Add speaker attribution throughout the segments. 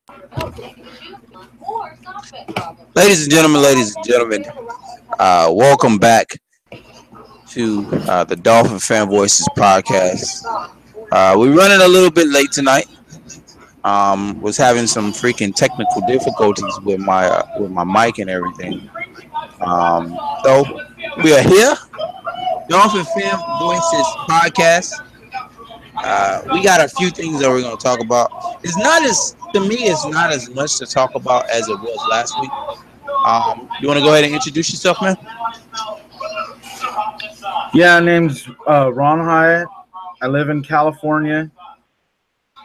Speaker 1: Welcome back to the Dolphin Fan Voices podcast. We're running a little bit late tonight. Was having some freaking technical difficulties with my mic and everything. So we are here, Dolphin Fan Voices podcast. We got a few things that we're going to talk about. It's not as much to talk about as it was last week. You want to go ahead and introduce yourself, man?
Speaker 2: Yeah, name's Ron Hyatt. I live in California,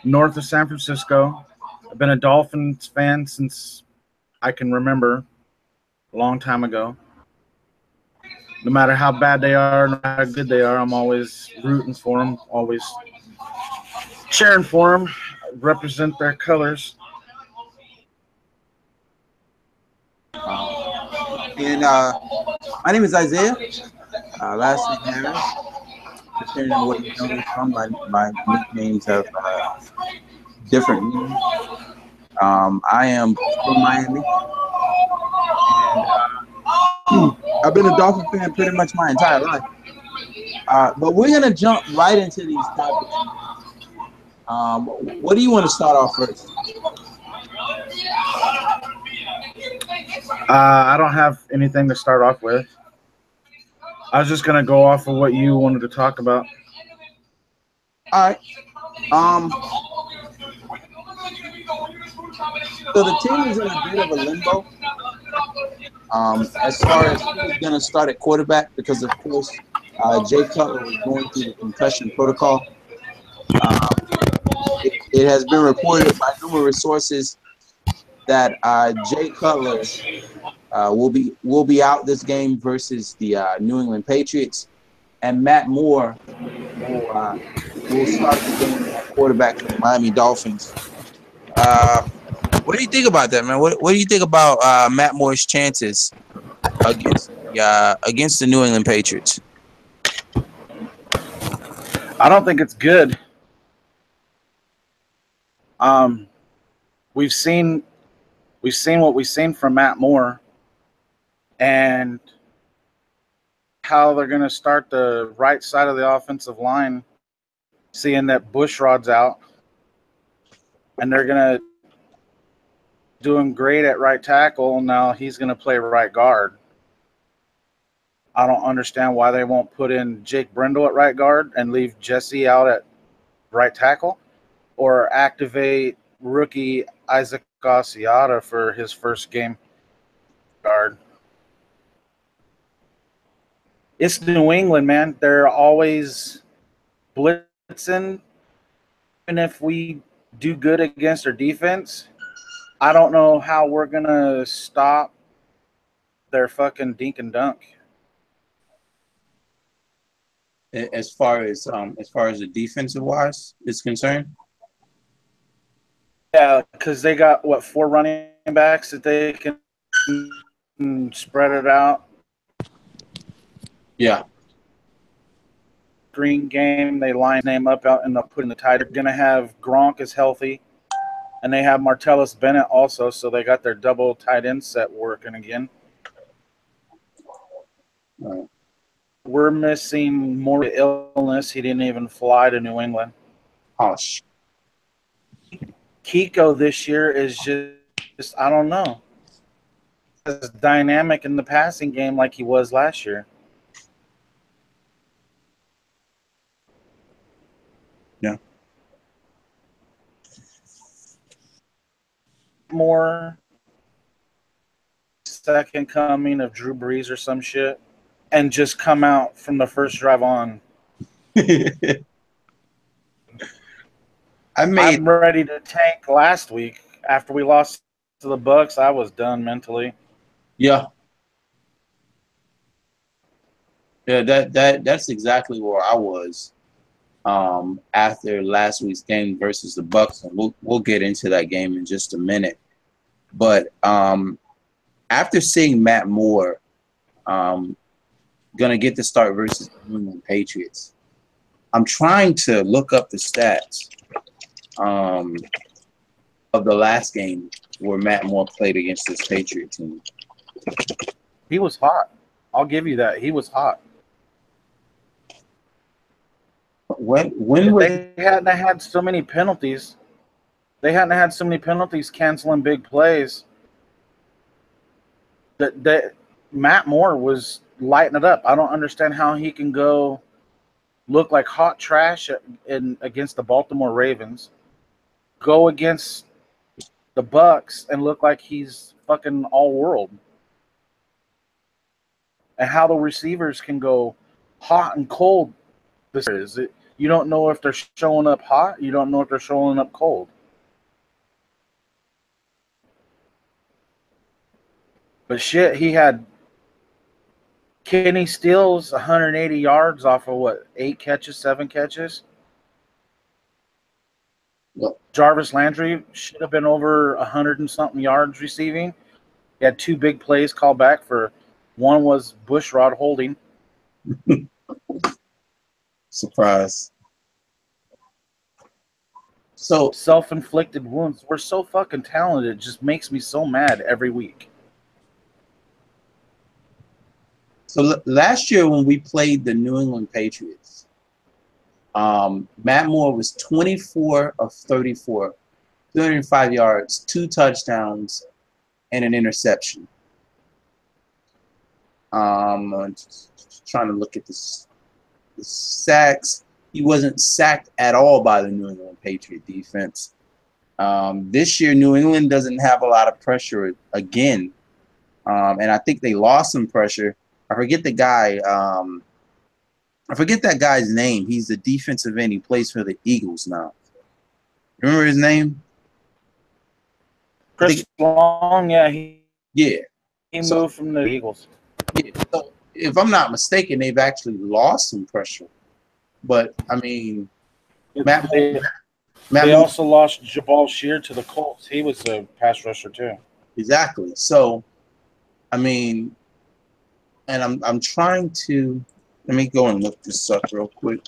Speaker 2: north of San Francisco. I've been a Dolphins fan since I can remember, a long time ago. No matter how bad they are, no matter how good they are, I'm always rooting for them, always cheering for them, represent their colors.
Speaker 1: My name is Isaiah. Last name Harris. Depending on what you know me from, my nicknames have different meanings. I am from Miami, and I've been a Dolphin fan pretty much my entire life. But we're gonna jump right into these topics. What do you want to start off first?
Speaker 2: I don't have anything to start off with. I was just gonna go off of what you wanted to talk about.
Speaker 1: All right. So the team is in a bit of a limbo. As far as who's gonna start at quarterback, because of course Jay Cutler was going through the concussion protocol. It has been reported by numerous sources that Jay Cutler will be out this game versus the New England Patriots, and Matt Moore will start the game at quarterback for the Miami Dolphins. What do you think about that, man? What do you think about Matt Moore's chances against the New England Patriots?
Speaker 2: I don't think it's good. We've seen what we've seen from Matt Moore, and how they're going to start the right side of the offensive line, seeing that Bushrod's out, and they're going to doing great at right tackle. Now he's going to play right guard. I don't understand why they won't put in Jake Brendel at right guard and leave Jesse out at right tackle, or activate rookie Isaac Asiata for his first game guard. It's New England, man. They're always blitzing. And if we do good against their defense, I don't know how we're going to stop their fucking dink and dunk.
Speaker 1: As far as the defensive wise is concerned?
Speaker 2: Yeah, because they got, 4 running backs that they can spread it out.
Speaker 1: Yeah.
Speaker 2: Green game, they line name up out and they'll put in the tight. They're going to have Gronk is healthy, and they have Martellus Bennett also, so they got their double tight end set working again.
Speaker 1: Right.
Speaker 2: We're missing more illness. He didn't even fly to New England.
Speaker 1: Oh,
Speaker 2: Kiko this year is just I don't know. As dynamic in the passing game like he was last year.
Speaker 1: Yeah.
Speaker 2: More second coming of Drew Brees or some shit, and just come out from the first drive on. I'm ready to tank last week. After we lost to the Bucks, I was done mentally.
Speaker 1: Yeah. Yeah, that's exactly where I was after last week's game versus the Bucks, and we'll get into that game in just a minute. But after seeing Matt Moore gonna get the start versus the New England Patriots, I'm trying to look up the stats. of the last game where Matt Moore played against this Patriot team.
Speaker 2: He was hot. I'll give you that. He was hot.
Speaker 1: When
Speaker 2: If
Speaker 1: was
Speaker 2: they hadn't had so many penalties, canceling big plays, that Matt Moore was lighting it up. I don't understand how he can go look like hot trash against the Baltimore Ravens, go against the Bucks and look like he's fucking all world, and how the receivers can go hot and cold. This is it. You don't know if they're showing up hot. You don't know if they're showing up cold. But shit, he had Kenny Stills 180 yards off of what, 7 catches.
Speaker 1: Well,
Speaker 2: Jarvis Landry should have been over 100 and something yards receiving. He had 2 big plays called back for. One was Bushrod holding.
Speaker 1: surprise. So
Speaker 2: Self-inflicted wounds. We're so fucking talented. It just makes me so mad every week.
Speaker 1: So last year when we played the New England Patriots, Matt Moore was 24 of 34, 205 yards, 2 touchdowns, and an interception. Just trying to look at the sacks. He wasn't sacked at all by the New England Patriot defense. This year, New England doesn't have a lot of pressure again, and I think they lost some pressure. I forget the guy. I forget that guy's name. He's the defensive end. He plays for the Eagles now. Remember his name?
Speaker 2: Chris Long, yeah, he moved from the Eagles.
Speaker 1: Yeah, so if I'm not mistaken, they've actually lost some pressure. But I mean,
Speaker 2: They also lost Jabal Shear to the Colts. He was a pass rusher too.
Speaker 1: Exactly. So, I mean, and I'm trying to let me go and look this up real quick.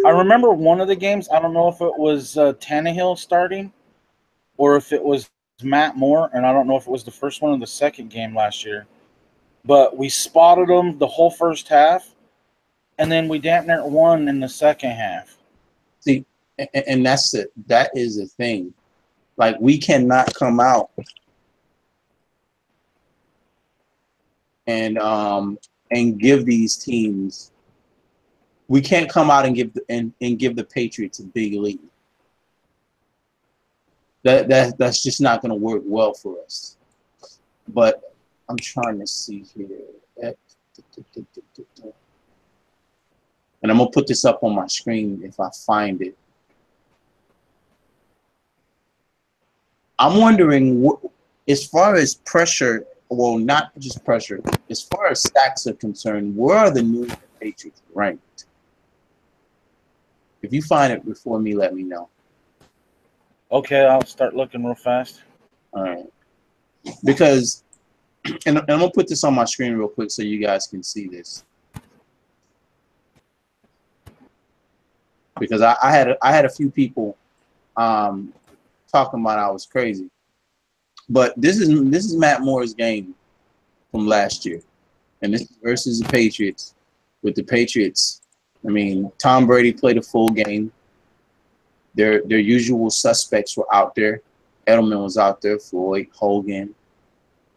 Speaker 2: I remember one of the games. I don't know if it was Tannehill starting or if it was Matt Moore, and I don't know if it was the first one or the second game last year. But we spotted them the whole first half, and then we damn near won in the second half.
Speaker 1: See, and that's it. That is the thing. Like, we cannot come out and give these teams. We can't come out and give the Patriots a big lead. That's just not going to work well for us. But I'm trying to see here. And I'm going to put this up on my screen if I find it. I'm wondering, as far as pressure, well, not just pressure, as far as sacks are concerned, where are the New England Patriots ranked? If you find it before me, let me know.
Speaker 2: Okay, I'll start looking real fast.
Speaker 1: All right. Because, and I'm going to put this on my screen real quick so you guys can see this. Because I had a few people talking about I was crazy. But this is Matt Moore's game from last year. And this is versus the Patriots. With the Patriots, I mean, Tom Brady played a full game. Their usual suspects were out there. Edelman was out there, Floyd, Hogan.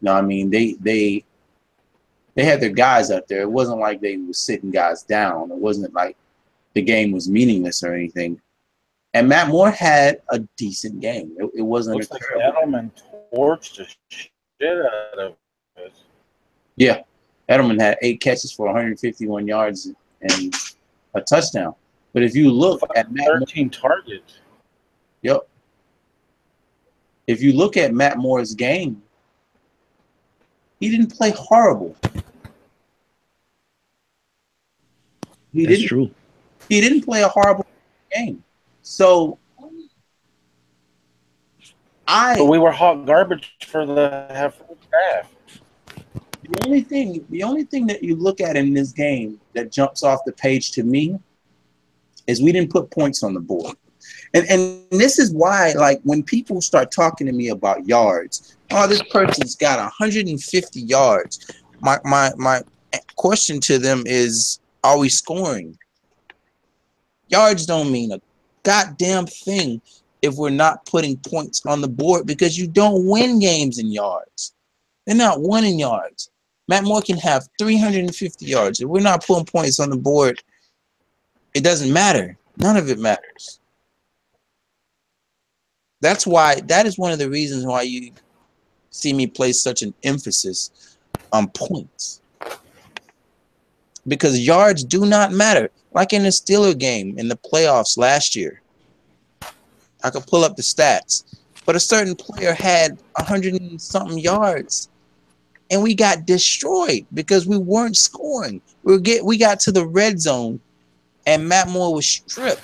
Speaker 1: No, I mean, they had their guys out there. It wasn't like they were sitting guys down. It wasn't like the game was meaningless or anything. And Matt Moore had a decent game. It wasn't
Speaker 2: Looks
Speaker 1: a
Speaker 2: like
Speaker 1: terrible
Speaker 2: Edelman torched the shit out of it.
Speaker 1: Yeah. Edelman had 8 catches for 151 yards and a touchdown. But if you look at Matt
Speaker 2: 13 targets.
Speaker 1: Yep. If you look at Matt Moore's game, he didn't play horrible.
Speaker 3: That's true.
Speaker 1: He didn't play a horrible game. So
Speaker 2: But we were hot garbage for the half.
Speaker 1: The only thing that you look at in this game that jumps off the page to me is we didn't put points on the board. And this is why, like, when people start talking to me about yards, oh, this person's got 150 yards. My question to them is, are we scoring? Yards don't mean a goddamn thing if we're not putting points on the board, because you don't win games in yards. They're not winning yards. Matt Moore can have 350 yards. If we're not putting points on the board, it doesn't matter. None of it matters. That's why, that is one of the reasons why you see me place such an emphasis on points. Because yards do not matter. Like in the Steeler game in the playoffs last year. I could pull up the stats. But a certain player had 100 and something yards. And we got destroyed because we weren't scoring. We got to the red zone and Matt Moore was stripped.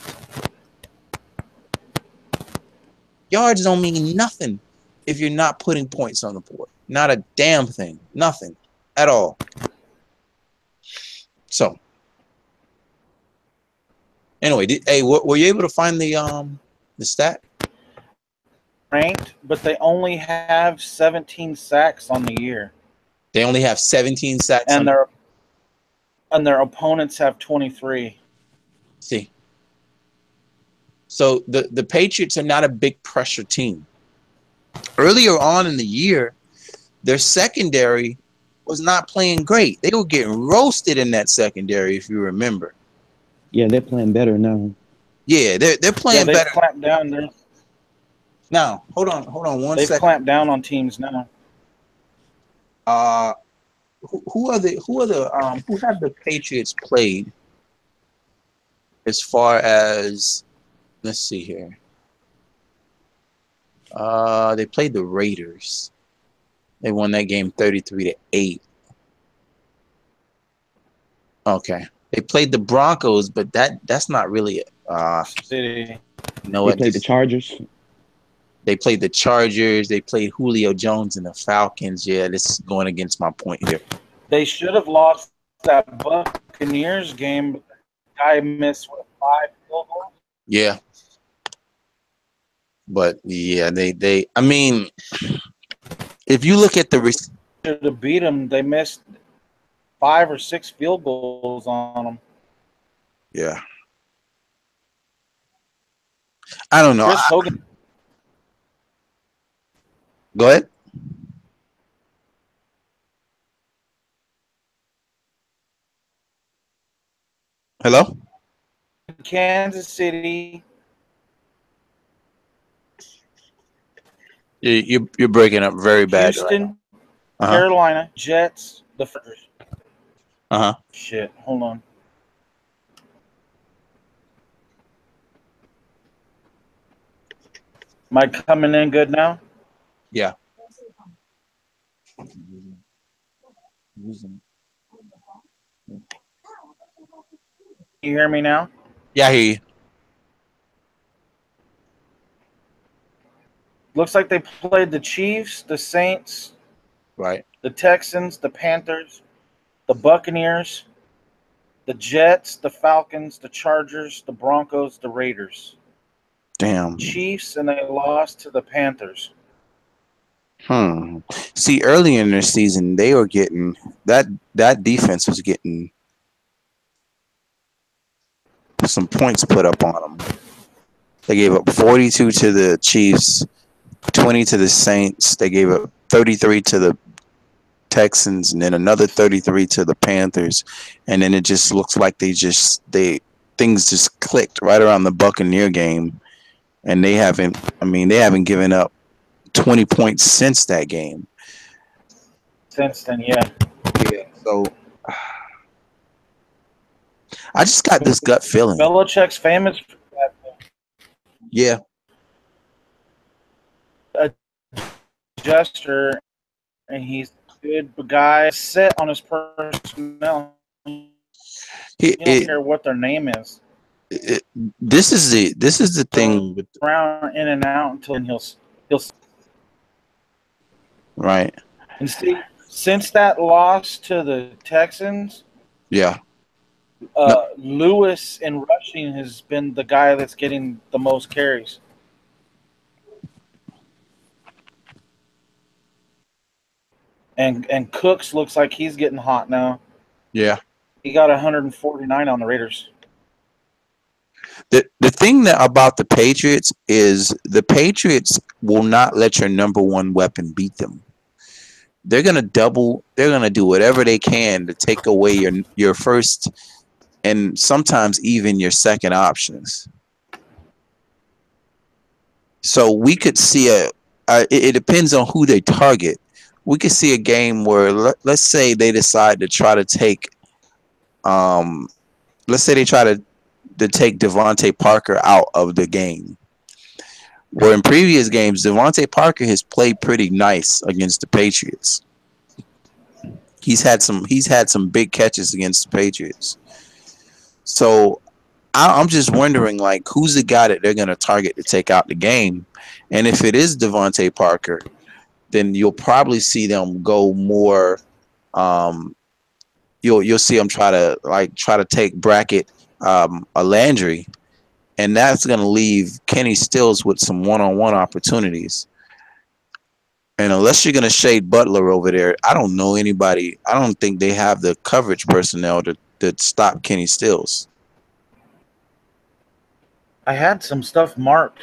Speaker 1: Yards don't mean nothing if you're not putting points on the board. Not a damn thing. Nothing at all. So, anyway, were you able to find the stat?
Speaker 2: Ranked, but they only have 17 sacks on the year.
Speaker 1: They only have 17 sacks,
Speaker 2: and their opponents have 23.
Speaker 1: See, so the Patriots are not a big pressure team. Earlier on in the year, their secondary was not playing great. They were getting roasted in that secondary, if you remember.
Speaker 3: Yeah, they're playing better now.
Speaker 1: Yeah, they're playing
Speaker 2: they've
Speaker 1: better.
Speaker 2: Clamped down there.
Speaker 1: Now, hold on one
Speaker 2: they've
Speaker 1: second.
Speaker 2: They've clamped down on teams now.
Speaker 1: Who have the Patriots played? As far as, let's see here. They played the Raiders. They won that game 33-8. Okay. They played the Broncos, but that's not really
Speaker 2: City.
Speaker 1: No,
Speaker 3: they played the Chargers.
Speaker 1: They played the Chargers. They played Julio Jones and the Falcons. Yeah, this is going against my point here.
Speaker 2: They should have lost that Buccaneers game. The guy missed 5 field goals.
Speaker 1: Yeah. But yeah, they I mean, if you look at the
Speaker 2: should have beat them, they missed 5 or 6 field goals on them.
Speaker 1: Yeah. I don't know.
Speaker 2: Chris Hogan.
Speaker 1: Go ahead. Hello?
Speaker 2: Kansas City.
Speaker 1: You're breaking up very bad.
Speaker 2: Houston, right, Carolina, Jets, the first. Shit, hold on. Am I coming in good now?
Speaker 1: Yeah.
Speaker 2: You hear me now?
Speaker 1: Yeah, I hear you.
Speaker 2: Looks like they played the Chiefs, the Saints,
Speaker 1: right,
Speaker 2: the Texans, the Panthers, the Buccaneers, the Jets, the Falcons, the Chargers, the Broncos, the Raiders.
Speaker 1: Damn.
Speaker 2: Chiefs, and they lost to the Panthers.
Speaker 1: See, early in their season, they were getting that defense was getting some points put up on them. They gave up 42 to the Chiefs, 20 to the Saints. They gave up 33 to the Texans, and then another 33 to the Panthers. And then it just looks like things just clicked right around the Buccaneer game, and they haven't given up 20 points since that game.
Speaker 2: Since then, yeah.
Speaker 1: Yeah. So I just got this gut feeling.
Speaker 2: Belichick's famous for that.
Speaker 1: Yeah.
Speaker 2: A gesture, and he's a good guy set on his personnel. You don't care what their name is.
Speaker 1: This is the thing with
Speaker 2: around in and out until he'll
Speaker 1: right.
Speaker 2: And see, since that loss to the Texans,
Speaker 1: yeah, No,
Speaker 2: Lewis in rushing has been the guy that's getting the most carries. And Cooks looks like he's getting hot now.
Speaker 1: yeah.
Speaker 2: He got 149 on the Raiders.
Speaker 1: The thing that about the Patriots is the Patriots will not let your number one weapon beat them. They're gonna double. They're gonna do whatever they can to take away your first and sometimes even your second options. So we could see it depends on who they target. We could see a game where let's say they decide to try to take um let's say they try to take Devontae Parker out of the game. Where in previous games, Devontae Parker has played pretty nice against the Patriots. He's had some big catches against the Patriots. So I'm just wondering, like, who's the guy that they're going to target to take out the game? And if it is Devontae Parker, then you'll probably see them go more. Um, you'll see them try to take bracket a Landry, and that's going to leave Kenny Stills with some one-on-one opportunities. And unless you're going to shade Butler over there, I don't know anybody. I don't think they have the coverage personnel to stop Kenny Stills.
Speaker 2: I had some stuff marked.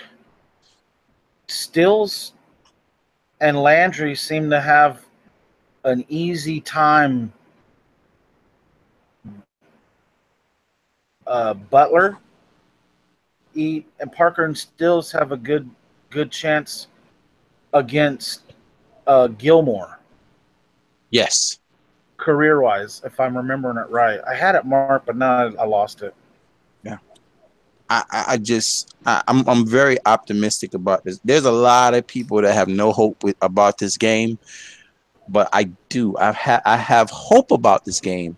Speaker 2: Stills and Landry seem to have an easy time. Butler, and Parker and Stills have a good chance against Gilmore,
Speaker 1: Yes.
Speaker 2: career wise, if I'm remembering it right. I had it marked, but now I lost it.
Speaker 1: Yeah. I'm very optimistic about this. There's a lot of people that have no hope about this game, but I have hope about this game.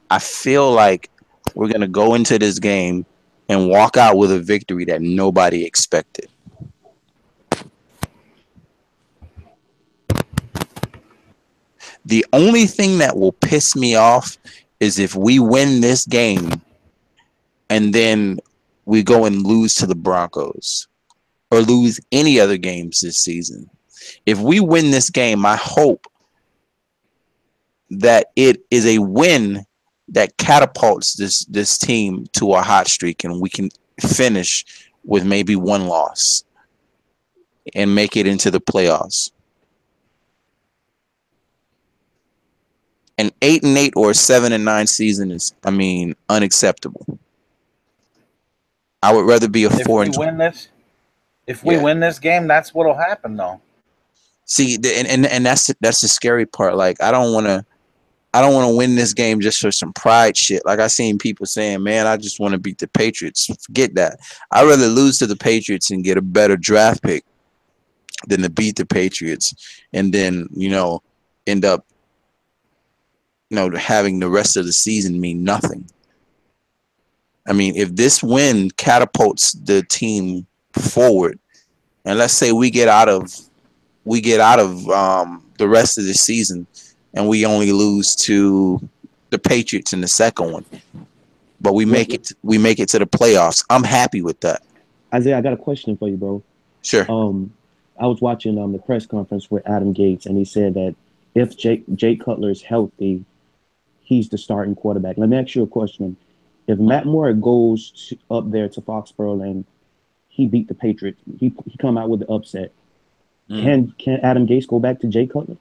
Speaker 1: I feel like we're gonna go into this game and walk out with a victory that nobody expected. The only thing that will piss me off is if we win this game and then we go and lose to the Broncos or lose any other games this season. If we win this game, I hope that it is a win that catapults this team to a hot streak and we can finish with maybe one loss and make it into the playoffs. An 8-8 or a 7-9 season is, I mean, unacceptable. I would rather be a
Speaker 2: If
Speaker 1: 4
Speaker 2: we
Speaker 1: and
Speaker 2: win this, if we
Speaker 1: yeah.
Speaker 2: win this game, that's what'll happen, though.
Speaker 1: See, and that's the scary part. Like I don't want to win this game just for some pride shit. Like I seen people saying, "Man, I just want to beat the Patriots." Forget that. I'd rather lose to the Patriots and get a better draft pick than to beat the Patriots and then end up having the rest of the season mean nothing. I mean, if this win catapults the team forward, and let's say we get out of the rest of the season, and we only lose to the Patriots in the second one, but we
Speaker 3: What,
Speaker 1: make it to the playoffs. I'm happy with that.
Speaker 3: Isaiah, I got a question for you, bro.
Speaker 1: Sure.
Speaker 3: I was watching the press conference with Adam Gates, and he said that if Jake Cutler is healthy, he's the starting quarterback. Let me ask you a question. If Matt Moore goes up there to Foxborough and he beat the Patriots, he come out with the upset. Can Adam Gates go back to Jake Cutler?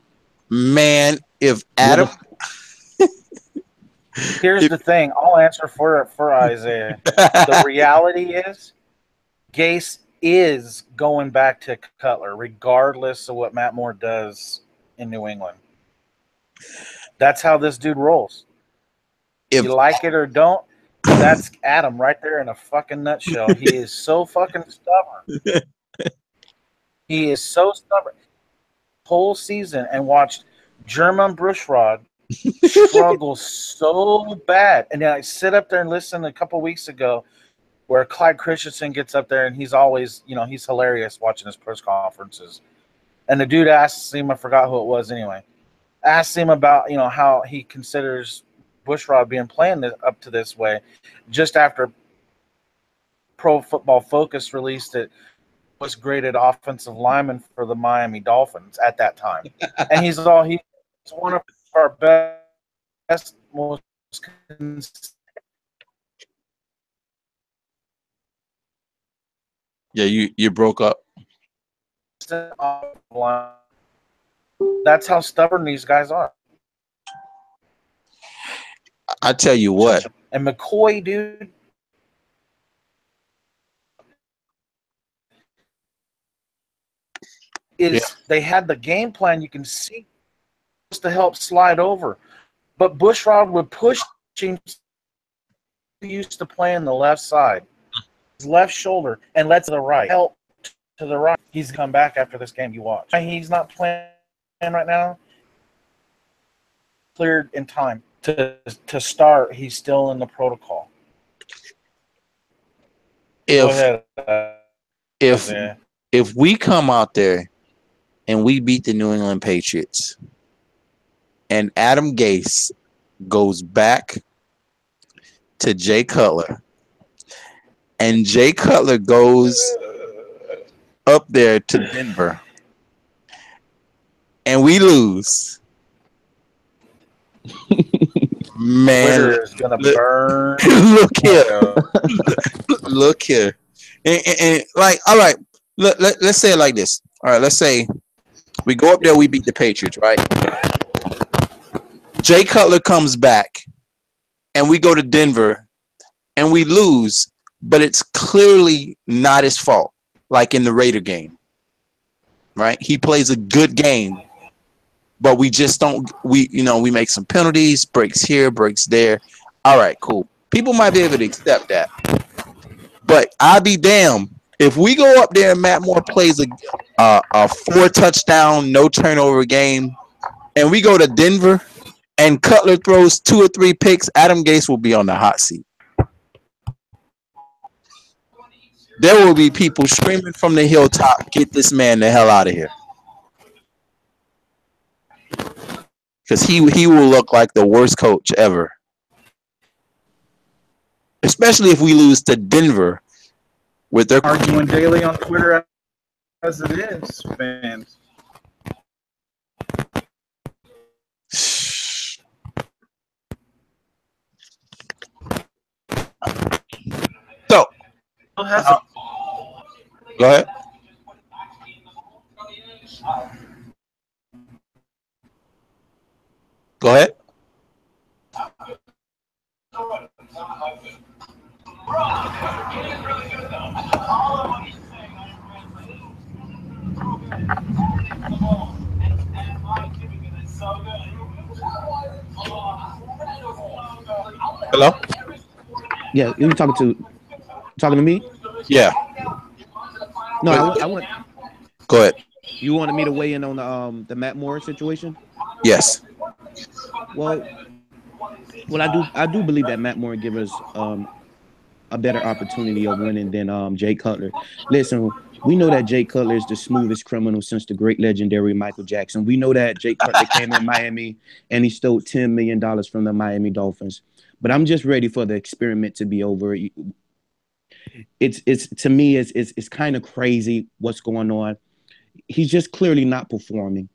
Speaker 1: Man, if Adam,
Speaker 2: Here's the thing. I'll answer for Isaiah. The reality is, Gase is going back to Cutler, regardless of what Matt Moore does in New England. That's how this dude rolls.
Speaker 1: if
Speaker 2: You like it or don't, that's Adam right there in a fucking nutshell. He is so fucking stubborn. He is so stubborn. Whole season and watched German Bushrod struggle so bad. And then I sit up there and listen a couple weeks ago where Clyde Christensen gets up there and he's always, he's hilarious watching his press conferences. And the dude asks him, I forgot who it was anyway, asked him about, how he considers Bushrod being playing up to this way, just after Pro Football Focus released it, was graded offensive lineman for the Miami Dolphins at that time, and he's one of our best, most
Speaker 1: Yeah, you broke up.
Speaker 2: consistent offensive line. That's how stubborn these guys are.
Speaker 1: I tell you what.
Speaker 2: And McCoy, dude,
Speaker 1: Yeah.
Speaker 2: they had the game plan. You can see to help slide over, but Bushrod would push him. He used to play on the left side, his left shoulder, and let to the right. Help to the right. He's come back after this game. You watch. He's not playing right now. Cleared in time to start. He's still in the protocol. Go ahead.
Speaker 1: If we come out there and we beat the New England Patriots, and Adam Gase goes back to Jay Cutler, and Jay Cutler goes up there to Denver, and we lose, man,
Speaker 2: Twitter is gonna burn.
Speaker 1: Look here, look here, and like, all right, let's say it like this. All right, let's say we go up there, we beat the Patriots, right? Jay Cutler comes back, and we go to Denver, and we lose, but it's clearly not his fault, like in the Raider game, right? He plays a good game, but we just don't, we make some penalties, breaks here, breaks there. All right, cool. People might be able to accept that. But I'll be damned if we go up there and Matt Moore plays a 4-touchdown, no turnover game, and we go to Denver and Cutler throws 2 or 3 picks, Adam Gase will be on the hot seat. There will be people screaming from the hilltop, "Get this man the hell out of here." Because he will look like the worst coach ever. Especially if we lose to Denver with their
Speaker 2: arguing daily on Twitter as it is, fans.
Speaker 1: So, go ahead. Go ahead. Hello?
Speaker 3: Yeah, you talking to me?
Speaker 1: Yeah.
Speaker 3: No, I want.
Speaker 1: Go ahead.
Speaker 3: You wanted me to weigh in on the Matt Moore situation?
Speaker 1: Yes.
Speaker 3: Well, I do believe that Matt Moore give us a better opportunity of winning than Jay Cutler. Listen, we know that Jay Cutler is the smoothest criminal since the great legendary Michael Jackson. We know that Jay Cutler came in Miami and he stole $10 million from the Miami Dolphins. But I'm just ready for the experiment to be over. It's to me, it's kind of crazy what's going on. He's just clearly not performing.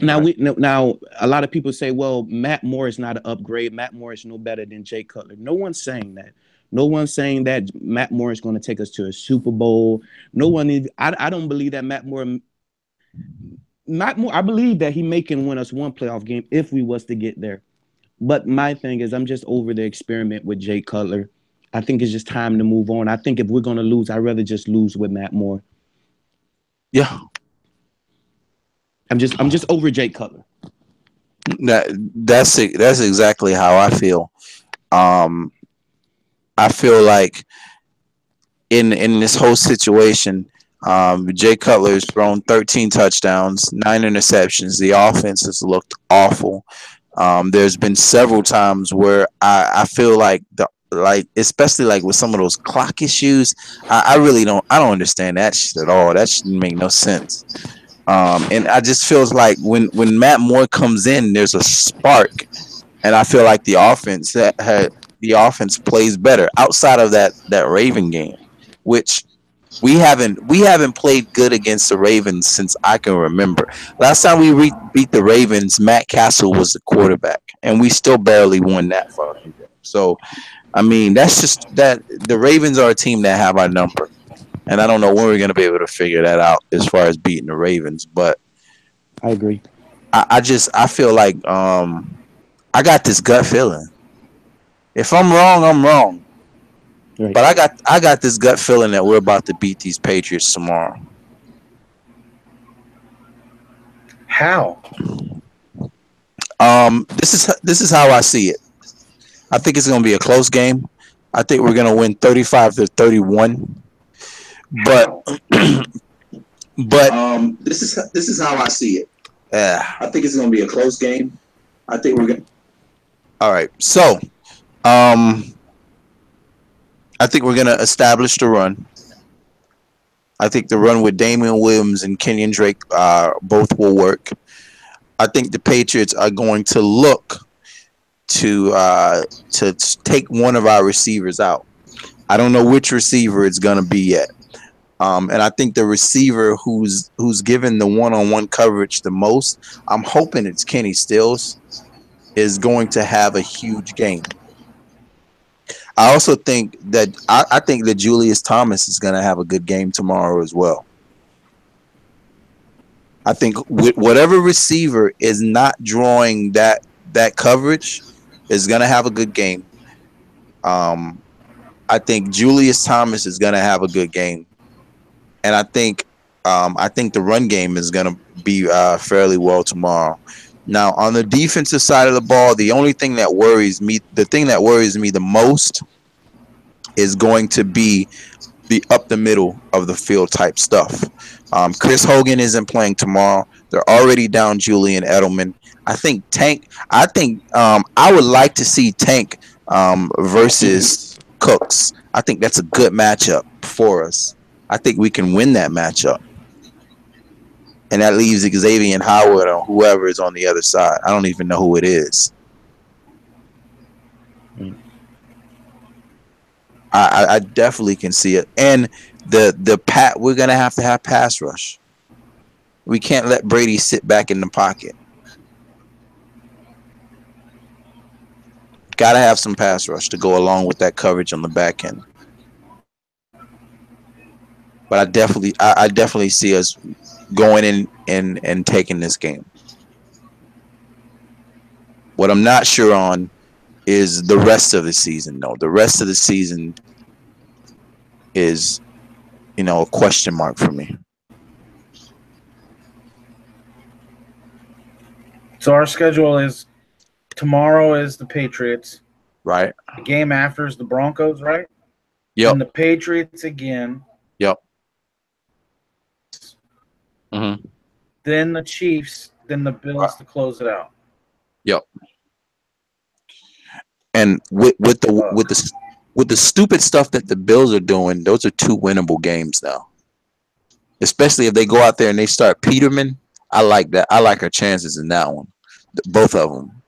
Speaker 3: Now, now a lot of people say, well, Matt Moore is not an upgrade. Matt Moore is no better than Jay Cutler. No one's saying that. No one's saying that Matt Moore is going to take us to a Super Bowl. No one. I don't believe that Matt Moore. I believe that he may can win us one playoff game if we was to get there. But my thing is, I'm just over the experiment with Jay Cutler. I think it's just time to move on. I think if we're going to lose, I'd rather just lose with Matt Moore.
Speaker 1: Yeah.
Speaker 3: I'm just over Jay Cutler.
Speaker 1: That's exactly how I feel. I feel like in this whole situation, Jay Cutler's thrown 13 touchdowns, 9 interceptions. The offense has looked awful. There's been several times where I feel like especially like with some of those clock issues, I don't understand that shit at all. That shouldn't make no sense. And I just feels like when Matt Moore comes in, there's a spark, and I feel like the offense plays better outside of that Raven game, which we haven't played good against the Ravens since I can remember. Last time we beat the Ravens, Matt Castle was the quarterback, and we still barely won that fucking game. So I mean, that's just that the Ravens are a team that have our number, and I don't know when we're gonna be able to figure that out as far as beating the Ravens. But
Speaker 3: I agree.
Speaker 1: I feel like I got this gut feeling. If I'm wrong, I'm wrong.
Speaker 3: Right.
Speaker 1: But I got this gut feeling that we're about to beat these Patriots tomorrow.
Speaker 2: How?
Speaker 1: This is how I see it. I think it's gonna be a close game. I think we're gonna win 35-31. But
Speaker 2: How?
Speaker 1: but this is how I see it. Yeah. I think it's gonna be a close game. I think we're gonna. All right. So I think we're gonna establish the run. I think the run with Damian Williams and Kenyon Drake both will work. I think the Patriots are going to look to take one of our receivers out. I don't know which receiver it's gonna be yet. And I think the receiver who's given the one-on-one coverage the most, I'm hoping it's Kenny Stills, is going to have a huge game. I also think that I think that Julius Thomas is going to have a good game tomorrow as well. I think whatever receiver is not drawing that coverage is going to have a good game. Um, I think Julius Thomas is going to have a good game, and I think the run game is going to be fairly well tomorrow. Now, on the defensive side of the ball, the thing that worries me the most is going to be the up the middle of the field type stuff. Chris Hogan isn't playing tomorrow. They're already down Julian Edelman. I think Tank. I think I would like to see Tank versus Cooks. I think that's a good matchup for us. I think we can win that matchup, and that leaves Xavier Howard or whoever is on the other side. I don't even know who it is. I definitely can see it. And we're gonna have to have pass rush. We can't let Brady sit back in the pocket. Gotta have some pass rush to go along with that coverage on the back end. But I definitely see us going in and taking this game. What I'm not sure on is the rest of the season. No, the rest of the season is a question mark for me.
Speaker 2: So our schedule is tomorrow is the Patriots.
Speaker 1: Right?
Speaker 2: The game after is the Broncos, right?
Speaker 1: Yep.
Speaker 2: And the Patriots again.
Speaker 1: Yep. Mm-hmm.
Speaker 2: Then the Chiefs. Then the Bills to close it out.
Speaker 1: Yep. And with the stupid stuff that the Bills are doing, those are two winnable games now. Especially if they go out there and they start Peterman. I like that. I like our chances in that one. Both of them.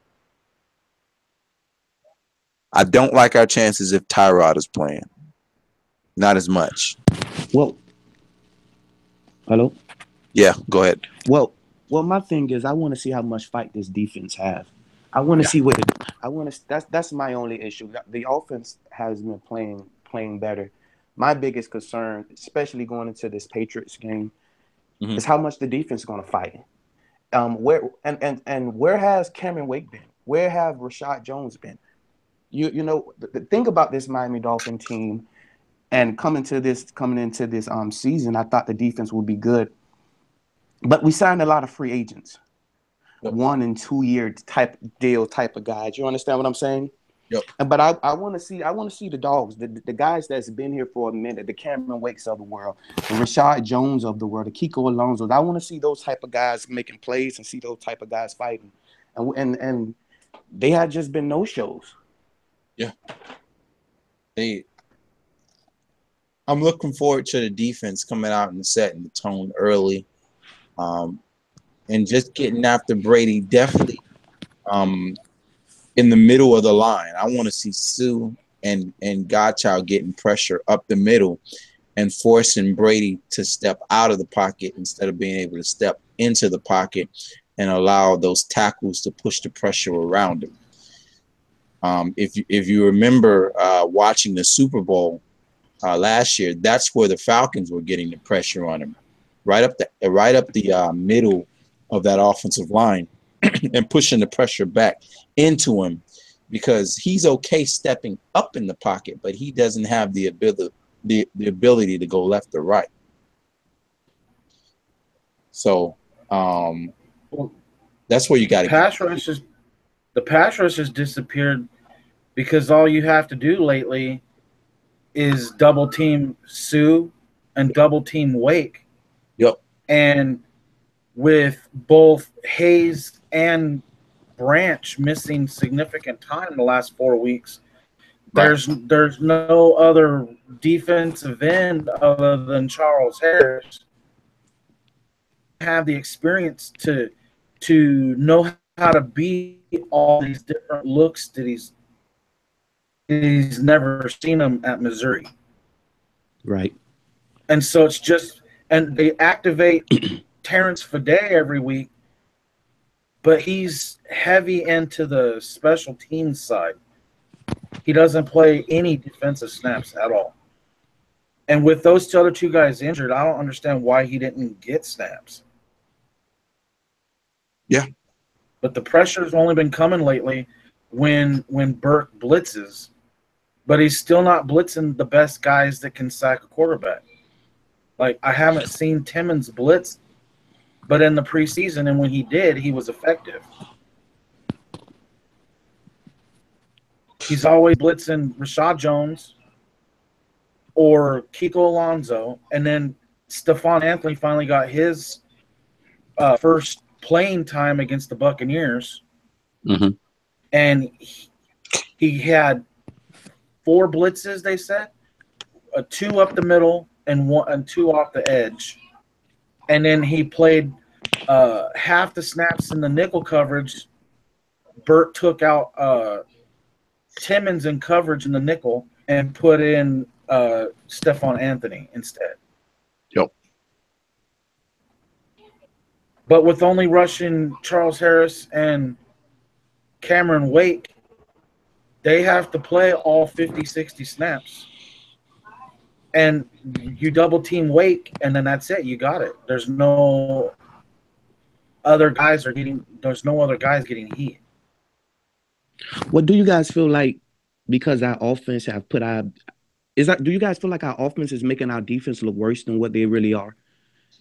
Speaker 1: I don't like our chances if Tyrod is playing. Not as much.
Speaker 3: Well, hello.
Speaker 1: Yeah, go ahead.
Speaker 3: Well, my thing is, I want to see how much fight this defense have. I want to see what I want to. That's my only issue. The offense has been playing better. My biggest concern, especially going into this Patriots game, is how much the defense is going to fight. Where has Cameron Wake been? Where have Rashad Jones been? The thing about this Miami Dolphin team, and coming into this season, I thought the defense would be good, but we signed a lot of free agents, 1 and 2 year type of guys. You understand what I'm saying?
Speaker 1: Yep.
Speaker 3: But I want to see the dogs, the guys that's been here for a minute, the Cameron Wakes of the world, the Rashad Jones of the world, the Kiko Alonso. I want to see those type of guys making plays and see those type of guys fighting, and they had just been no shows.
Speaker 1: Yeah. I'm looking forward to the defense coming out and setting the tone early, and just getting after Brady. Definitely, in the middle of the line. I want to see Sue and Godchild getting pressure up the middle and forcing Brady to step out of the pocket instead of being able to step into the pocket and allow those tackles to push the pressure around him. If you remember watching the Super Bowl last year, that's where the Falcons were getting the pressure on him, right up the middle of that offensive line and pushing the pressure back into him, because he's okay stepping up in the pocket, but he doesn't have the ability to go left or right. So that's where you got to
Speaker 2: get. The pass rush has disappeared because all you have to do lately is double team Sue and double team Wake.
Speaker 1: Yep.
Speaker 2: And with both Hayes and Branch missing significant time in the last 4 weeks,
Speaker 1: right.
Speaker 2: there's no other defensive end other than Charles Harris have the experience to know how to beat all these different looks that he's never seen them at Missouri.
Speaker 3: Right.
Speaker 2: And so it's just, and they activate Terrence Fede every week, but he's heavy into the special teams side. He doesn't play any defensive snaps at all. And with those other two guys injured, I don't understand why he didn't get snaps.
Speaker 1: Yeah.
Speaker 2: But the pressure's only been coming lately when Burke blitzes, but he's still not blitzing the best guys that can sack a quarterback. Like, I haven't seen Timmons blitz, but in the preseason, and when he did, he was effective. He's always blitzing Rashad Jones or Kiko Alonso, and then Stephon Anthony finally got his first playing time against the Buccaneers, and he had 4 blitzes. They said 2 up the middle and 2 off the edge, and then he played half the snaps in the nickel coverage. Burt took out Timmons in coverage in the nickel and put in Stephon Anthony instead.
Speaker 1: Yep.
Speaker 2: But with only rushing Charles Harris and Cameron Wake, they have to play all 50, 60 snaps. And you double team Wake, and then that's it. You got it. There's no other guys getting heat.
Speaker 3: What do you guys feel like, because our offense have put our do you guys feel like our offense is making our defense look worse than what they really are?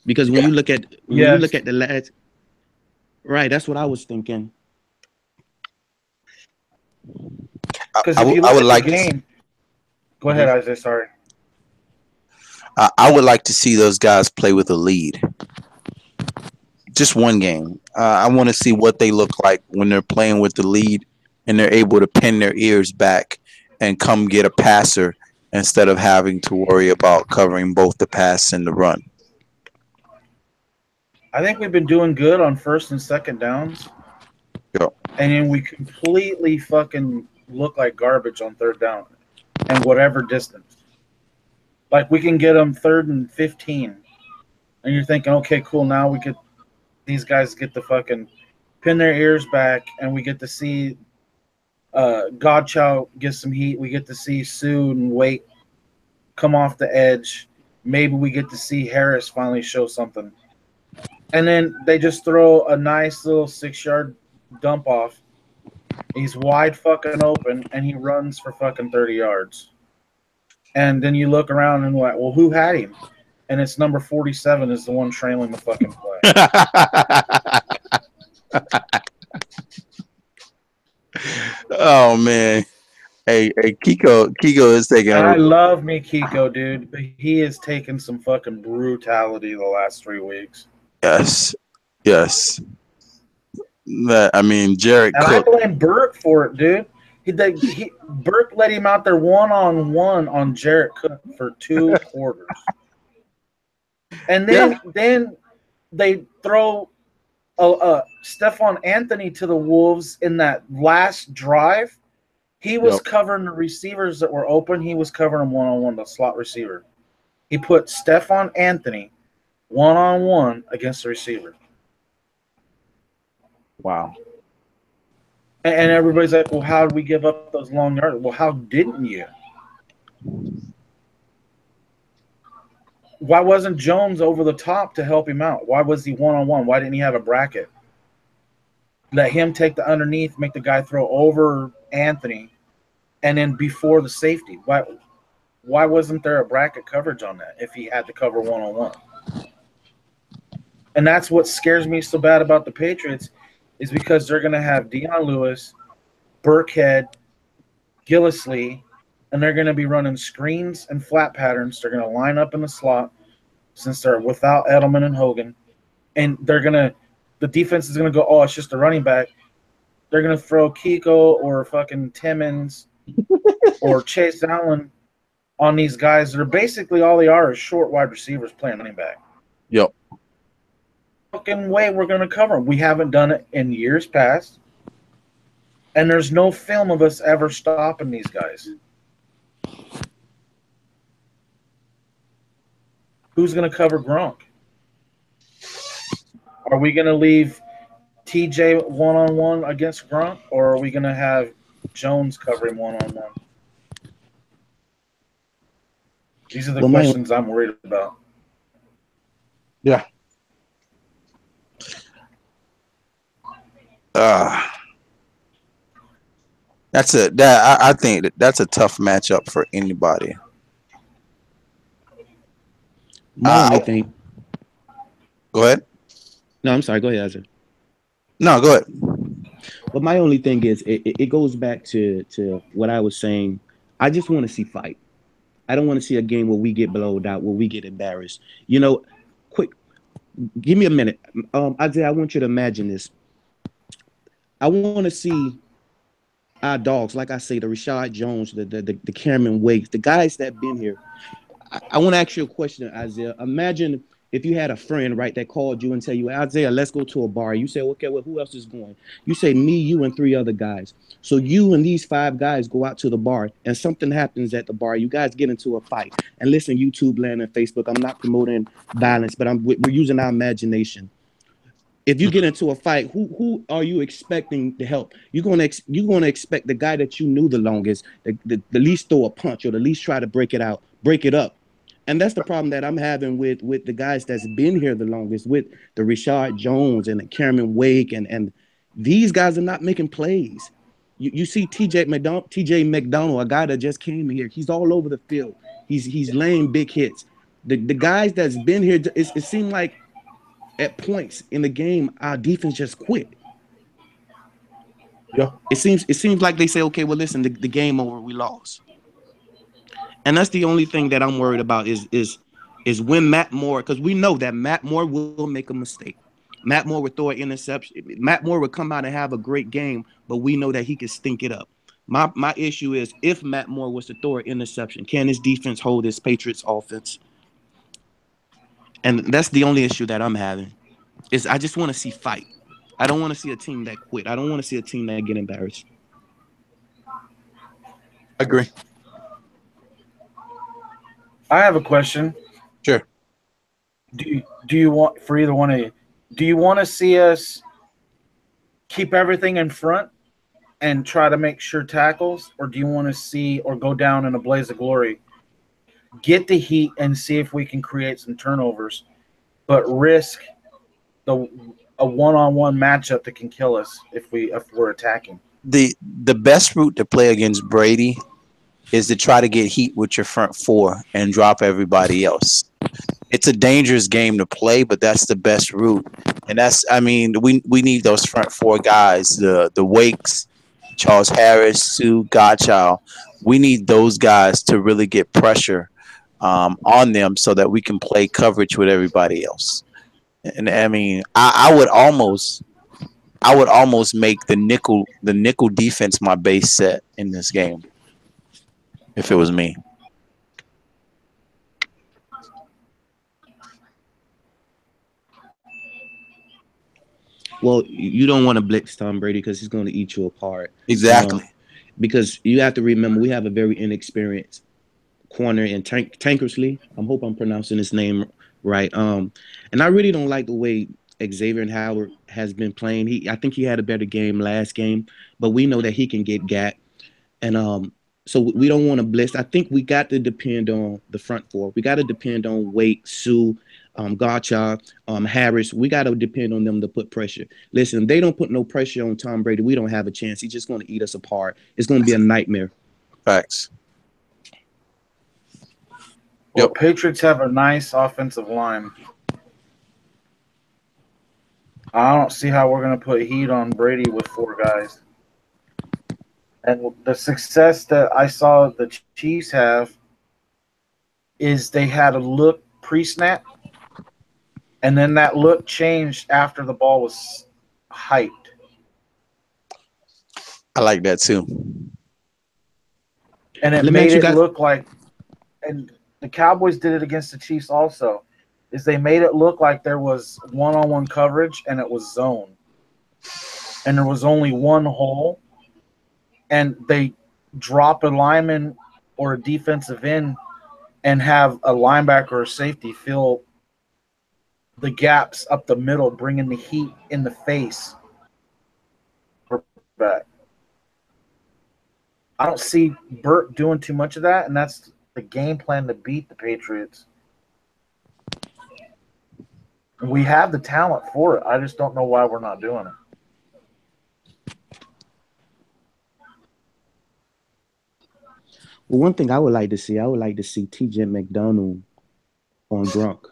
Speaker 3: Because when you look at the last, right, that's what I was thinking.
Speaker 2: Because if you look at the game, go ahead, Isaiah. Sorry.
Speaker 1: I would like to see those guys play with a lead. Just one game. I want to see what they look like when they're playing with the lead and they're able to pin their ears back and come get a passer instead of having to worry about covering both the pass and the run.
Speaker 2: I think we've been doing good on first and second downs.
Speaker 1: Yep.
Speaker 2: And then we completely fucking look like garbage on third down and whatever distance. Like, we can get them 3rd and 15. And you're thinking, okay, cool, now these guys get to fucking pin their ears back and we get to see Godchild get some heat. We get to see Sue and Wake come off the edge. Maybe we get to see Harris finally show something. And then they just throw a nice little 6-yard dump off. He's wide fucking open, and he runs for fucking 30 yards. And then you look around and like, well, who had him? And it's number 47 is the one trailing the fucking play.
Speaker 1: Oh, man. Hey, Kiko is taking.
Speaker 2: And I love me Kiko, dude, but he has taken some fucking brutality the last 3 weeks.
Speaker 1: Yes. I mean, Jared
Speaker 2: and
Speaker 1: Cook.
Speaker 2: I blame Burke for it, dude. Burke let him out there one-on-one on Jarrett Cook for 2 quarters. And then they throw Stephon Anthony to the Wolves in that last drive. He was
Speaker 1: Yep.
Speaker 2: covering the receivers that were open. He was covering them one-on-one, the slot receiver. He put Stephon Anthony one-on-one against the receiver.
Speaker 1: Wow.
Speaker 2: And everybody's like, well, how did we give up those long yards? Well, how didn't you? Why wasn't Jones over the top to help him out? Why was he one-on-one? Why didn't he have a bracket? Let him take the underneath, make the guy throw over Anthony, and then before the safety. Why wasn't there a bracket coverage on that if he had to cover one-on-one? And that's what scares me so bad about the Patriots is because they're going to have Deion Lewis, Burkhead, Gillislee, and they're going to be running screens and flat patterns. They're going to line up in the slot since they're without Edelman and Hogan. And the defense is going to go, oh, it's just a running back. They're going to throw Kiko or fucking Timmons or Chase Allen on these guys that are basically all they are is short wide receivers playing running back.
Speaker 1: Yep.
Speaker 2: Fucking way we're going to cover them. We haven't done it in years past. And there's no film of us ever stopping these guys. Who's going to cover Gronk? Are we going to leave TJ one-on-one against Gronk, or are we going to have Jones cover him one-on-one? These are the questions I'm worried about.
Speaker 1: Yeah. I think that's a tough matchup for anybody.
Speaker 3: My only thing.
Speaker 1: Go ahead.
Speaker 3: No, I'm sorry. Go ahead, Azar.
Speaker 1: No, go ahead.
Speaker 3: But my only thing is, it goes back to what I was saying. I just want to see fight. I don't want to see a game where we get blowed out, where we get embarrassed. You know, quick, give me a minute. Isaiah, I want you to imagine this. I want to see our dogs, like I say, the Rashad Jones, the Cameron Wakes, the guys that been here. I want to ask you a question, Isaiah. Imagine if you had a friend, right, that called you and tell you, Isaiah, let's go to a bar. You say, okay, well, who else is going? You say, me, you, and 3 other guys. So you and these 5 guys go out to the bar, and something happens at the bar. You guys get into a fight. And listen, YouTube land and Facebook, I'm not promoting violence, but we're using our imagination. If you get into a fight, who are you expecting to help? You're gonna expect the guy that you knew the longest, the least throw a punch or the least try to break it up. And that's the problem that I'm having with the guys that's been here the longest, with the Rashad Jones and the Cameron Wake, and these guys are not making plays. You see TJ McDonald, a guy that just came here. He's all over the field. He's laying big hits. The guys that's been here, it seemed like at points in the game, our defense just quit.
Speaker 1: Yeah.
Speaker 3: It seems like they say, okay, well, listen, the game over, we lost. And that's the only thing that I'm worried about is when Matt Moore, because we know that Matt Moore will make a mistake. Matt Moore would throw an interception. Matt Moore would come out and have a great game, but we know that he can stink it up. My issue is, if Matt Moore was to throw an interception, can his defense hold his Patriots offense? And that's the only issue that I'm having. Is I just want to see fight. I don't want to see a team that quit. I don't want to see a team that get embarrassed.
Speaker 1: I agree.
Speaker 2: I have a question.
Speaker 1: Sure.
Speaker 2: Do you want, for either one of you, do you want to see us keep everything in front and try to make sure tackles, or do you want to see, or go down in a blaze of glory, get the heat and see if we can create some turnovers, but risk a one-on-one matchup that can kill us if we're attacking?
Speaker 1: The best route to play against Brady is to try to get heat with your front 4 and drop everybody else. It's a dangerous game to play, but that's the best route. And we need those front 4 guys, the Wakes, Charles Harris, Sue, Godchild. We need those guys to really get pressure on them so that we can play coverage with everybody else. And I would almost make the nickel defense my base set in this game if it was me.
Speaker 3: Well, you don't want to blitz Tom Brady because he's going to eat you apart.
Speaker 1: Exactly.
Speaker 3: Um, because you have to remember we have a very inexperienced corner in Tankersley. I hope I'm pronouncing his name right. And I really don't like the way Xavier and Howard has been playing. I think he had a better game last game, but we know that he can get gat. And so we don't want to blitz. I think we got to depend on the front four. We got to depend on Wake, Sue, Gotcha, Harris. We got to depend on them to put pressure. Listen, if they don't put no pressure on Tom Brady, we don't have a chance. He's just going to eat us apart. It's going to be a nightmare.
Speaker 1: Facts.
Speaker 2: Well,
Speaker 1: Yep.
Speaker 2: Patriots have a nice offensive line. I don't see how we're going to put heat on Brady with 4 guys. And the success that I saw the Chiefs have is they had a look pre-snap, and then that look changed after the ball was hyped.
Speaker 1: I like that too.
Speaker 2: And it
Speaker 3: Let me
Speaker 2: made
Speaker 3: ask you
Speaker 2: it
Speaker 3: guys.
Speaker 2: look like, and the Cowboys did it against the Chiefs also, is they made it look like there was one-on-one coverage and it was zone. And there was only one hole, and they drop a lineman or a defensive end and have a linebacker or safety fill the gaps up the middle, bringing the heat in the face. Back. I don't see Burt doing too much of that, and that's the game plan to beat the Patriots. And we have the talent for it. I just don't know why we're not doing it.
Speaker 3: Well, one thing I would like to see TJ McDonald on Gronk.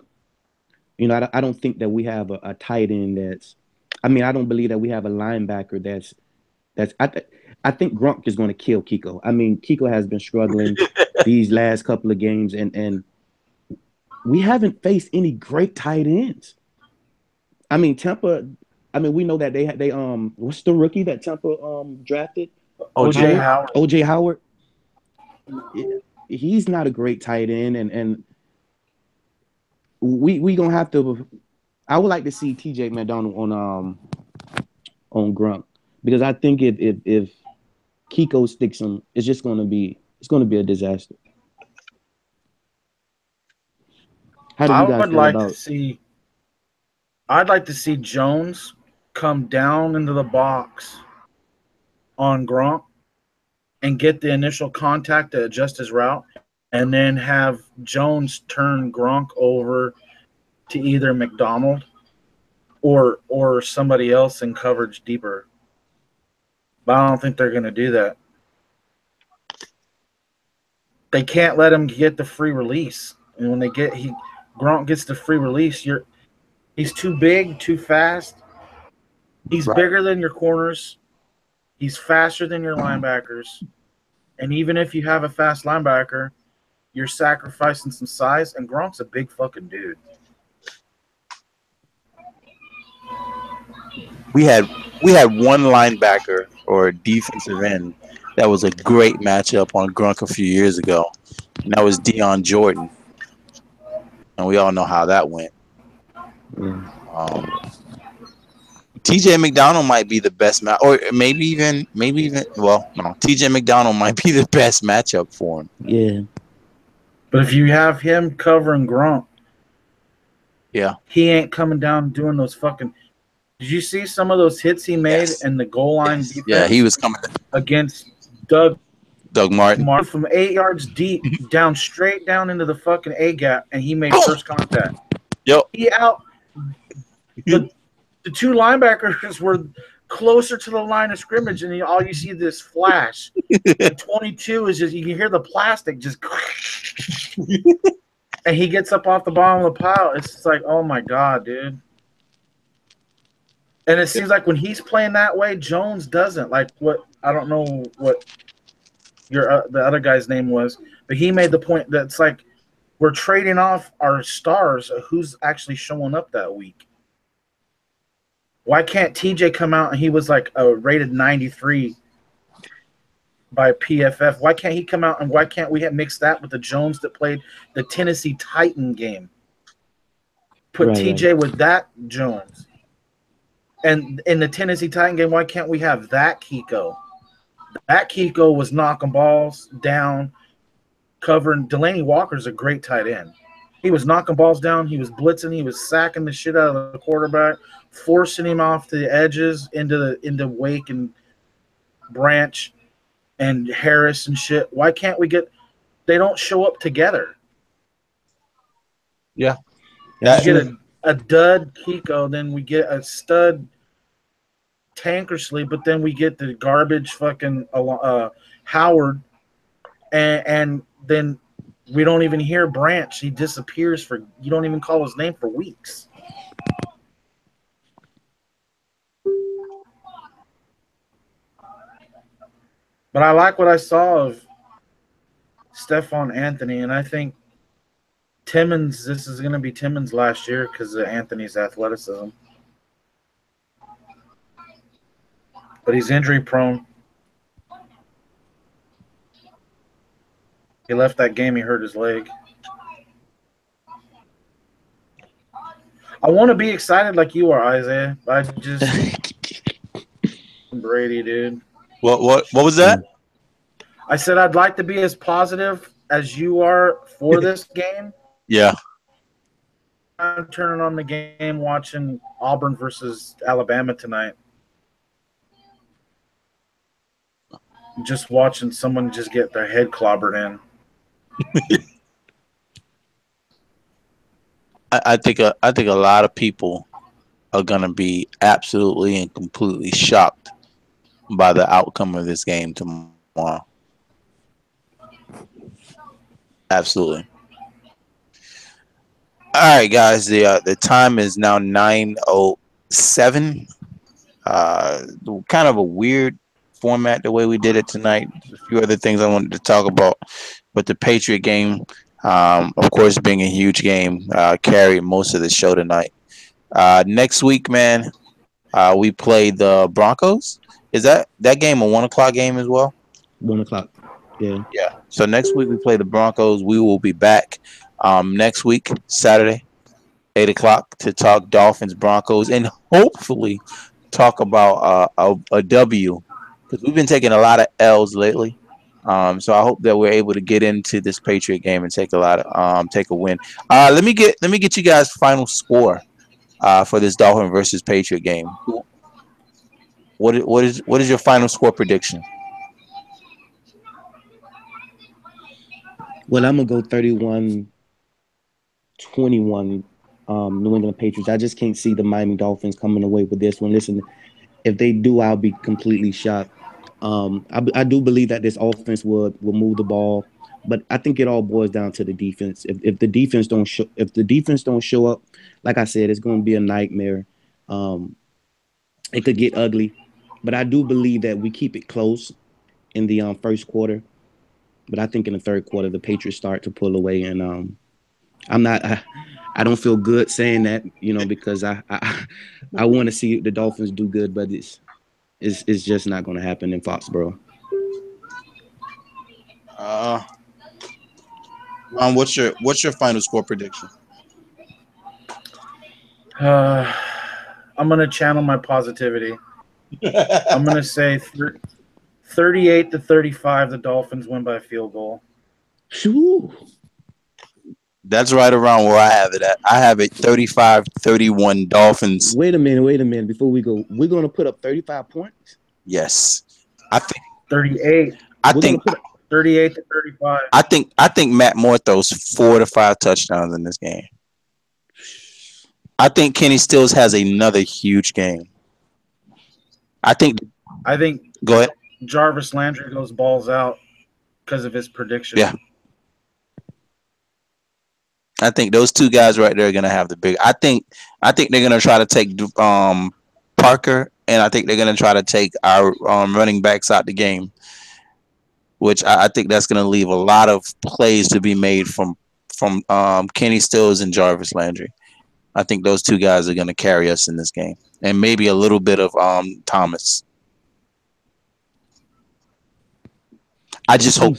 Speaker 3: You know, I don't think that we have a tight end that's. I mean, I don't believe that we have a linebacker that's. I think Gronk is going to kill Kiko. I mean, Kiko has been struggling these last couple of games, and we haven't faced any great tight ends. I mean, Tampa. I mean, we know that they what's the rookie that Tampa drafted?
Speaker 2: O.J. Howard.
Speaker 3: OJ Howard. He's not a great tight end, and we gonna have to. I would like to see TJ McDonald on Grunt because I think if Kiko sticks him, it's gonna be a disaster. How do
Speaker 2: I
Speaker 3: you guys
Speaker 2: would
Speaker 3: feel
Speaker 2: like to
Speaker 3: about?
Speaker 2: see. I'd like to see Jones come down into the box on Gronk and get the initial contact to adjust his route, and then have Jones turn Gronk over to either McDonald or somebody else in coverage deeper. But I don't think they're going to do that. They can't let him get the free release. And when Gronk gets the free release, he's too big, too fast. He's
Speaker 1: Right.
Speaker 2: bigger than your corners. He's faster than your linebackers. And even if you have a fast linebacker, you're sacrificing some size, and Gronk's a big fucking dude.
Speaker 1: We had one linebacker or defensive end that was a great matchup on Grunk a few years ago, and that was Deion Jordan, and we all know how that went.
Speaker 3: Yeah.
Speaker 1: TJ McDonald might be the best match, or maybe even well, no, TJ McDonald might be the best matchup for him.
Speaker 3: Yeah.
Speaker 2: But if you have him covering Gronk,
Speaker 1: Yeah,
Speaker 2: he ain't coming down doing those fucking. Did you see some of those hits he made
Speaker 1: Yes.
Speaker 2: in the goal line
Speaker 1: yes.
Speaker 2: defense?
Speaker 1: Yeah, he was coming.
Speaker 2: Against Doug
Speaker 1: Martin.
Speaker 2: from 8 yards deep, down straight down into the fucking A gap, and he made first contact.
Speaker 1: Yep.
Speaker 2: He out. The two linebackers were closer to the line of scrimmage, and all you see this flash. And 22 is just, you can hear the plastic just, and he gets up off the bottom of the pile. It's just like, oh my God, dude. And it seems like when he's playing that way, Jones doesn't. Like I don't know what the other guy's name was, but he made the point that it's like we're trading off our stars of who's actually showing up that week. Why can't TJ come out and he was like a rated 93 by PFF? Why can't he come out and why can't we mix that with the Jones that played the Tennessee Titan game? Put TJ with that Jones. And in the Tennessee Titan game, why can't we have that Kiko? That Kiko was knocking balls down, covering. Delaney Walker's a great tight end. He was knocking balls down. He was blitzing. He was sacking the shit out of the quarterback, forcing him off the edges into Wake and Branch and Harris and shit. Why can't we get? They don't show up together.
Speaker 1: Yeah.
Speaker 2: We get a dud Kiko, then we get a stud Tankersley, but then we get the garbage fucking Howard, and then we don't even hear Branch. He disappears for. You don't even call his name for weeks. But I like what I saw of Stephon Anthony, and I think Timmons. This is going to be Timmons' last year because of Anthony's athleticism. But he's injury prone. He left that game. He hurt his leg. I want to be excited like you are, Isaiah. I just Brady, dude.
Speaker 1: What was that?
Speaker 2: I said I'd like to be as positive as you are for this game.
Speaker 1: Yeah.
Speaker 2: I'm turning on the game, watching Auburn versus Alabama tonight. Just watching someone just get their head clobbered in.
Speaker 1: I think a lot of people are gonna be absolutely and completely shocked by the outcome of this game tomorrow. Absolutely. All right, guys. The time is now 9:07. Kind of a weird format the way we did it tonight. A few other things I wanted to talk about, but the Patriot game, of course, being a huge game, carried most of the show tonight. Next week, man, we play the Broncos. Is that game a 1 o'clock game as well?
Speaker 3: 1 o'clock. Yeah.
Speaker 1: Yeah. So next week we play the Broncos. We will be back next week, Saturday, 8 o'clock, to talk Dolphins, Broncos, and hopefully talk about a W, because we've been taking a lot of L's lately. So I hope that we're able to get into this Patriot game and take a win. Let me get you guys' final score for this Dolphin versus Patriot game. What is your final score prediction?
Speaker 3: Well, I'm gonna go 31-21. New England Patriots. I just can't see the Miami Dolphins coming away with this one. Listen, if they do, I'll be completely shocked. I do believe that this offense will move the ball, but I think it all boils down to the defense. If the defense don't show up, like I said, it's going to be a nightmare. It could get ugly, but I do believe that we keep it close in the first quarter. But I think in the third quarter, the Patriots start to pull away, and I don't feel good saying that, because I want to see the Dolphins do good, but it's just not going to happen in Foxborough.
Speaker 1: What's your final score prediction?
Speaker 2: I'm going to channel my positivity. I'm going to say 38-35. The Dolphins win by a field goal.
Speaker 3: Shoo.
Speaker 1: That's right around where I have it at. I have it 35-31 Dolphins.
Speaker 3: Wait a minute. Before we go, we're going to put up 35 points?
Speaker 1: Yes. I think
Speaker 2: 38.
Speaker 1: I think
Speaker 2: 38-35.
Speaker 1: I think Matt Moore throws 4 to 5 touchdowns in this game. I think Kenny Stills has another huge game. I think go ahead.
Speaker 2: Jarvis Landry goes balls out because of his prediction.
Speaker 1: Yeah. I think those two guys right there are gonna have the big. I think they're gonna try to take Parker, and I think they're gonna try to take our running backs out the game, which I think that's gonna leave a lot of plays to be made from Kenny Stills and Jarvis Landry. I think those two guys are gonna carry us in this game, and maybe a little bit of Thomas. I just hope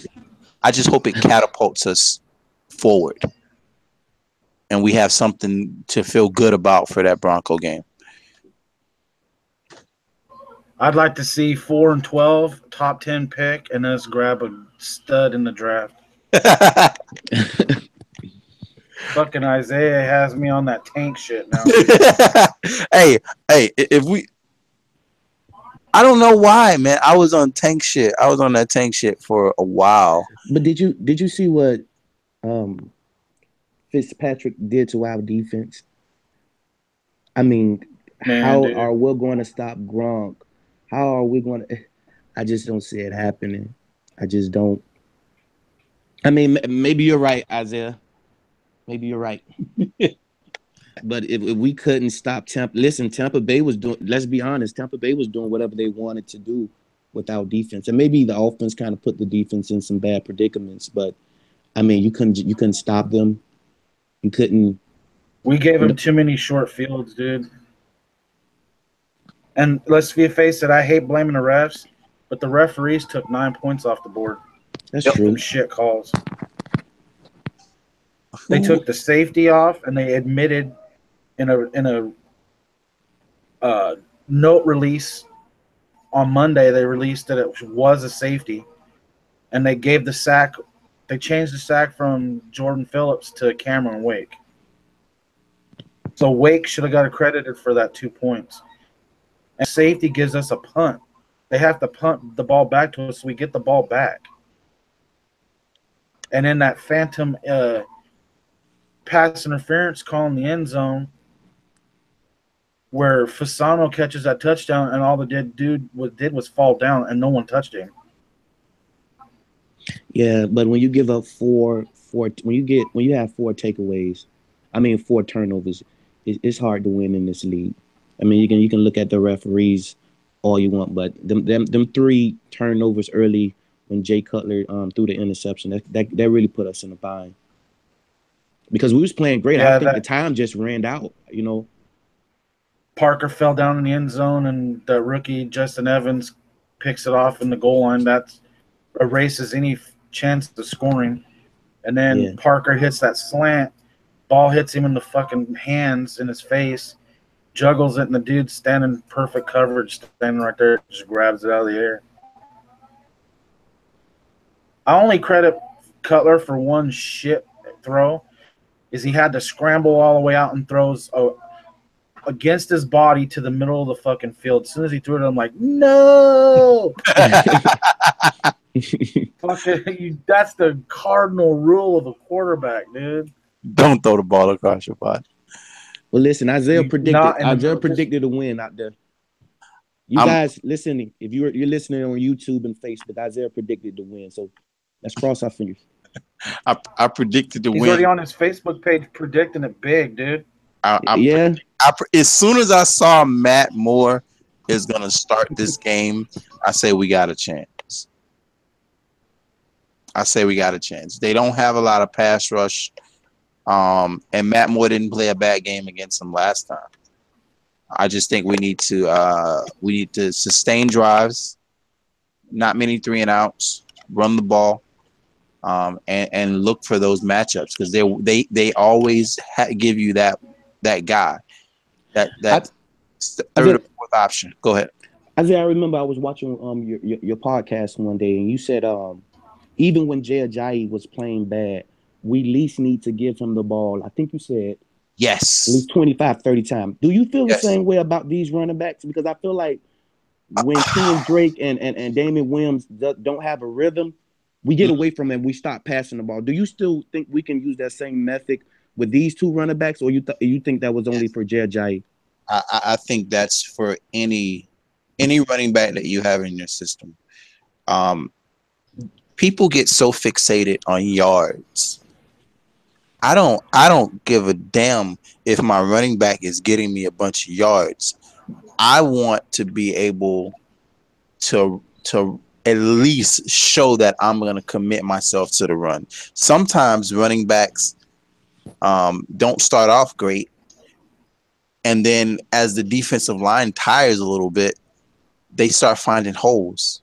Speaker 1: it catapults us forward, and we have something to feel good about for that Bronco game.
Speaker 2: I'd like to see 4 and 12, top 10 pick, and us grab a stud in the draft. Fucking Isaiah has me on that tank shit now.
Speaker 1: Hey, if we, I don't know why, man. I was on tank shit. I was on that tank shit for a while.
Speaker 3: But did you see what um Fitzpatrick did to our defense? I mean,
Speaker 2: Man,
Speaker 3: how are
Speaker 2: dude.
Speaker 3: we going to stop Gronk? How are we going to? I just don't see it happening. I just don't. I mean, maybe you're right, Isaiah. Maybe you're right. But if we couldn't stop Tampa, listen, Tampa Bay was doing. Let's be honest, Tampa Bay was doing whatever they wanted to do without defense, and maybe the offense kind of put the defense in some bad predicaments. But I mean, you couldn't stop them. You couldn't.
Speaker 2: We gave him too many short fields, dude. And let's face it, I hate blaming the refs, but the referees took 9 points off the board.
Speaker 3: That's
Speaker 1: Yep.
Speaker 3: true.
Speaker 2: Shit calls. They took the safety off, and they admitted in a note release on Monday. They released that it was a safety, and they gave the sack. They changed the sack from Jordan Phillips to Cameron Wake. So Wake should have got accredited for that 2 points. And safety gives us a punt. They have to punt the ball back to us so we get the ball back. And in that phantom pass interference call in the end zone where Fasano catches that touchdown and all the dude did was fall down and no one touched him.
Speaker 3: Yeah, but when you give up when you have four takeaways, I mean 4 turnovers, it's hard to win in this league. I mean you can look at the referees all you want, but them 3 turnovers early when Jay Cutler threw the interception that really put us in a bind because we was playing great.
Speaker 2: Yeah,
Speaker 3: I think the time just ran out.
Speaker 2: Parker fell down in the end zone and the rookie Justin Evans picks it off in the goal line. That erases any chance of scoring. And then
Speaker 3: Yeah.
Speaker 2: Parker hits that slant. Ball hits him in the fucking hands in his face. Juggles it, and the dude standing perfect coverage, standing right there, just grabs it out of the air. I only credit Cutler for one shit throw, is he had to scramble all the way out and throws against his body to the middle of the fucking field. As soon as he threw it, I'm like, no! Fuck it. That's the cardinal rule of a quarterback, dude.
Speaker 1: Don't throw the ball across your body.
Speaker 3: Well, listen, Isaiah
Speaker 2: middle,
Speaker 3: predicted a win out there. You guys listening, if you're listening on YouTube and Facebook, Isaiah predicted the win. So let's cross our fingers.
Speaker 1: I predicted the win.
Speaker 2: He's already on his Facebook page predicting it big, dude.
Speaker 1: As soon as I saw Matt Moore is going to start this game, I say we got a chance. They don't have a lot of pass rush, and Matt Moore didn't play a bad game against them last time. I just think we need to sustain drives, not many 3-and-outs, run the ball, and look for those matchups because they always give you that guy, that third or fourth option. Go ahead.
Speaker 3: Isaiah, I remember I was watching your podcast one day, and you said even when Jay Ajayi was playing bad, we at least need to give him the ball. I think you said
Speaker 1: yes,
Speaker 3: at least 25, 30 times. Do you feel the same way about these running backs? Because I feel like when Kenyon Drake and Damian Williams don't have a rhythm, we get away from it and we stop passing the ball. Do you still think we can use that same method with these two running backs, or you think that was only for Jay Ajayi?
Speaker 1: I think that's for any running back that you have in your system. People get so fixated on yards. I don't give a damn if my running back is getting me a bunch of yards. I want to be able to at least show that I'm going to commit myself to the run. Sometimes running backs don't start off great, and then as the defensive line tires a little bit, they start finding holes.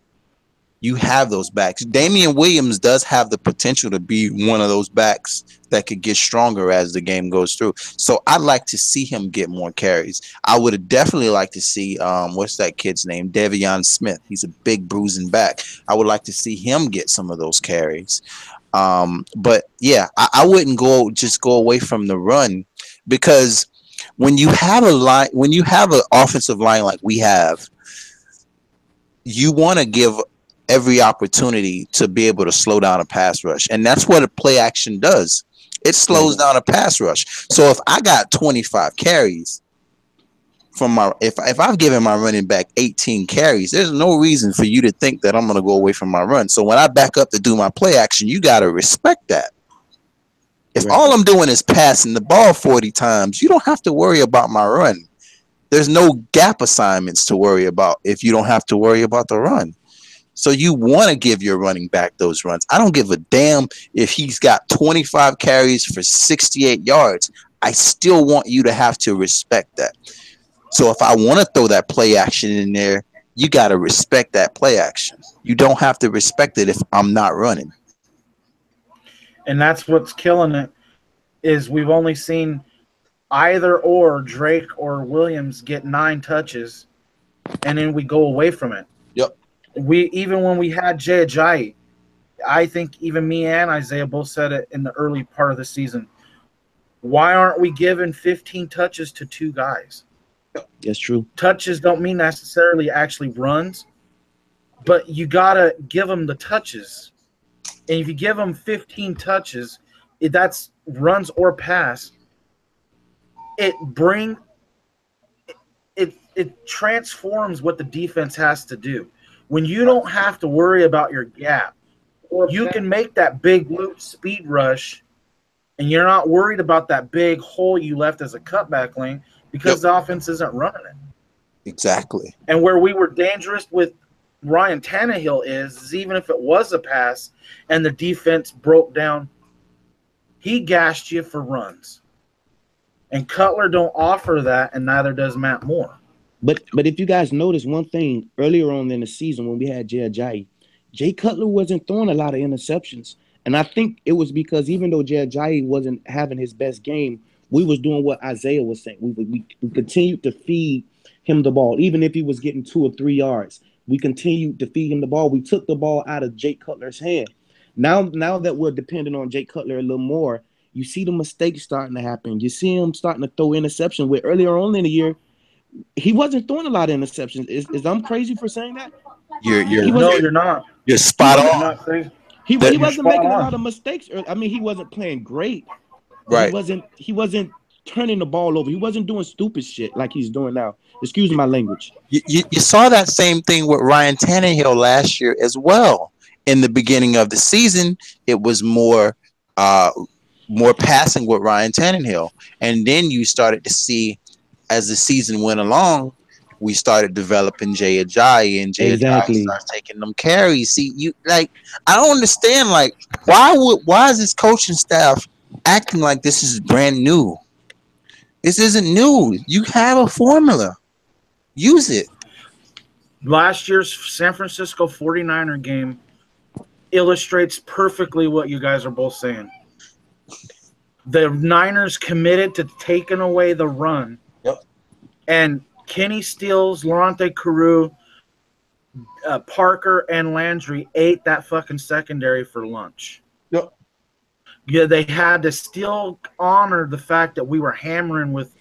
Speaker 1: You have those backs. Damian Williams does have the potential to be one of those backs that could get stronger as the game goes through. So I'd like to see him get more carries. I would have definitely liked to see what's that kid's name? Devion Smith. He's a big bruising back. I would like to see him get some of those carries. But yeah, I wouldn't go away from the run, because when you have an offensive line like we have, you want to give every opportunity to be able to slow down a pass rush. And that's what a play action does. It slows down a pass rush. So if I got 25 carries from if I've given my running back 18 carries, there's no reason for you to think that I'm going to go away from my run. So when I back up to do my play action, you got to respect that. If all I'm doing is passing the ball 40 times, you don't have to worry about my run. There's no gap assignments to worry about if you don't have to worry about the run. So you want to give your running back those runs. I don't give a damn if he's got 25 carries for 68 yards. I still want you to have to respect that. So if I want to throw that play action in there, you got to respect that play action. You don't have to respect it if I'm not running.
Speaker 2: And that's what's killing it, is we've only seen either or Drake or Williams get 9 touches, and then we go away from it.
Speaker 1: Yep.
Speaker 2: Even when we had Jay Ajayi, I think even me and Isaiah both said it in the early part of the season. Why aren't we giving 15 touches to 2 guys?
Speaker 3: That's true.
Speaker 2: Touches don't mean necessarily actually runs, but you got to give them the touches. And if you give them 15 touches, that's runs or pass, it transforms what the defense has to do. When you don't have to worry about your gap, you can make that big loop speed rush, and you're not worried about that big hole you left as a cutback lane, because the offense isn't running it.
Speaker 1: Exactly.
Speaker 2: And where we were dangerous with Ryan Tannehill is even if it was a pass and the defense broke down, he gashed you for runs. And Cutler don't offer that, and neither does Matt Moore.
Speaker 3: But if you guys notice one thing, earlier on in the season when we had Jay Ajayi, Jay Cutler wasn't throwing a lot of interceptions. And I think it was because even though Jay Ajayi wasn't having his best game, we was doing what Isaiah was saying. We continued to feed him the ball, even if he was getting 2 or 3 yards. We continued to feed him the ball. We took the ball out of Jay Cutler's hand. Now that we're dependent on Jay Cutler a little more, you see the mistakes starting to happen. You see him starting to throw interceptions. Where earlier on in the year, he wasn't throwing a lot of interceptions. Is I'm crazy for saying that?
Speaker 2: You're not.
Speaker 1: You're spot on.
Speaker 2: You're not crazy.
Speaker 3: He wasn't making a lot of mistakes. I mean, he wasn't playing great.
Speaker 1: Right.
Speaker 3: He wasn't turning the ball over. He wasn't doing stupid shit like he's doing now. Excuse my language.
Speaker 1: You saw that same thing with Ryan Tannehill last year as well. In the beginning of the season, it was more passing with Ryan Tannehill. And then you started to see, as the season went along, we started developing Jay Ajayi, and Jay Ajayi starts taking them carries. See, I don't understand, why is this coaching staff acting like this is brand new? This isn't new. You have a formula. Use it.
Speaker 2: Last year's San Francisco 49er game illustrates perfectly what you guys are both saying. The Niners committed to taking away the run.
Speaker 1: Yep.
Speaker 2: And Kenny Stills, Lorante Carew, Parker, and Landry ate that fucking secondary for lunch.
Speaker 1: Yep.
Speaker 2: Yeah, they had to still honor the fact that we were hammering with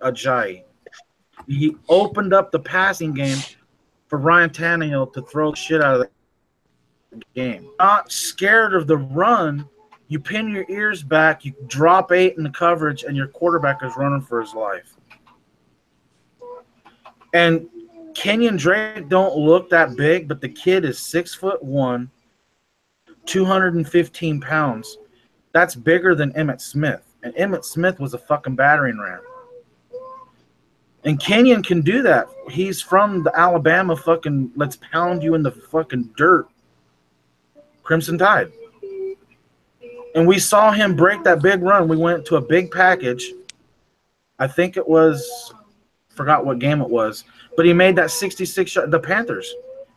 Speaker 2: Ajayi. He opened up the passing game for Ryan Tannehill to throw shit out of the game. Not scared of the run. You pin your ears back, you drop 8 in the coverage, and your quarterback is running for his life. And Kenyon Drake don't look that big, but the kid is 6'1", 215 pounds. That's bigger than Emmitt Smith. And Emmitt Smith was a fucking battering ram. And Kenyon can do that. He's from the Alabama fucking let's pound you in the fucking dirt. Crimson Tide. And we saw him break that big run. We went to a big package. I think it was, forgot what game it was, but he made that 66 shot. The Panthers.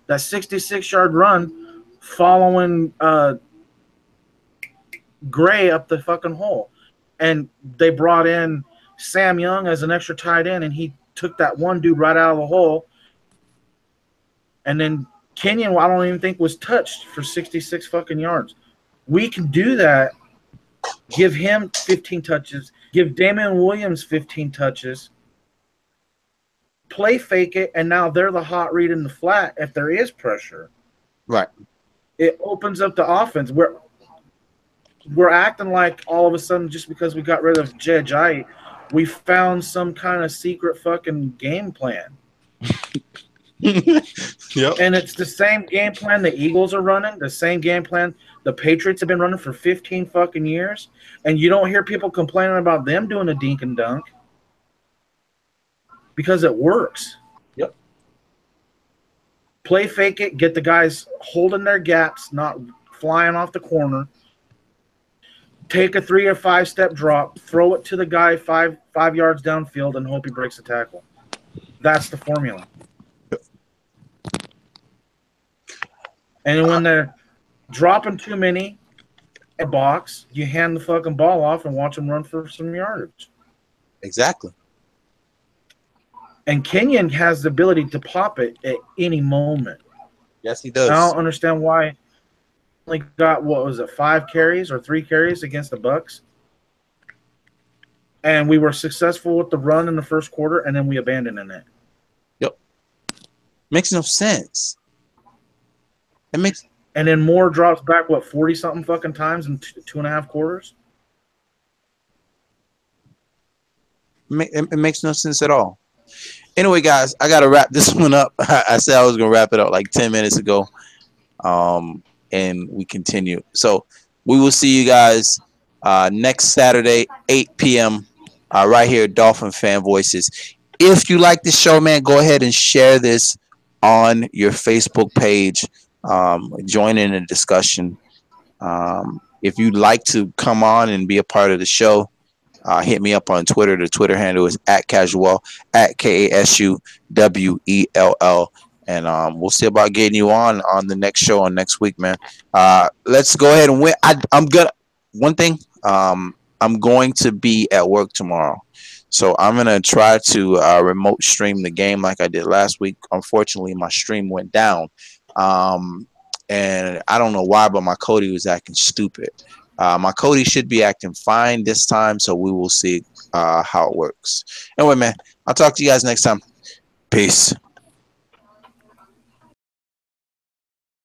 Speaker 2: That 66-yard run following Gray up the fucking hole. And they brought in Sam Young as an extra tight end, and he took that one dude right out of the hole. And then Kenyon, I don't even think was touched for 66 fucking yards. We can do that. Give him 15 touches. Give Damian Williams 15 touches. Play fake it, and now they're the hot read in the flat if there is pressure.
Speaker 1: Right.
Speaker 2: It opens up the offense. We're acting like all of a sudden just because we got rid of Jai, we found some kind of secret fucking game plan.
Speaker 1: Yep.
Speaker 2: And it's the same game plan the Eagles are running, the same game plan the Patriots have been running for 15 fucking years, and you don't hear people complaining about them doing a dink and dunk because it works.
Speaker 1: Yep.
Speaker 2: Play fake it, get the guys holding their gaps, not flying off the corner. Take a 3 or 5 step drop, throw it to the guy five yards downfield, and hope he breaks the tackle. That's the formula. And when they're dropping too many a box, you hand the fucking ball off and watch them run for some yardage.
Speaker 1: Exactly.
Speaker 2: And Kenyon has the ability to pop it at any moment.
Speaker 1: Yes, he does.
Speaker 2: I don't understand why he only got, 5 carries or 3 carries against the Bucks. And we were successful with the run in the first quarter, and then we abandoned it.
Speaker 1: Yep. Makes no sense.
Speaker 2: And then Moore drops back, 40-something fucking times in 2.5 quarters?
Speaker 1: It makes no sense at all. Anyway, guys, I got to wrap this one up. I said I was going to wrap it up like 10 minutes ago. And we continue. So we will see you guys next Saturday, 8 p.m. Right here at Dolphin Fan Voices. If you like this show, man, go ahead and share this on your Facebook page. Join in the discussion. If you'd like to come on and be a part of the show, hit me up on Twitter. The Twitter handle is @casual, @KASUWELL. And we'll see about getting you on the next show on next week, man. Let's go ahead and win. I'm going to be at work tomorrow. So I'm going to try to remote stream the game like I did last week. Unfortunately, my stream went down. And I don't know why, but my Cody was acting stupid. My Cody should be acting fine this time, so we will see how it works. Anyway, man, I'll talk to you guys next time. Peace.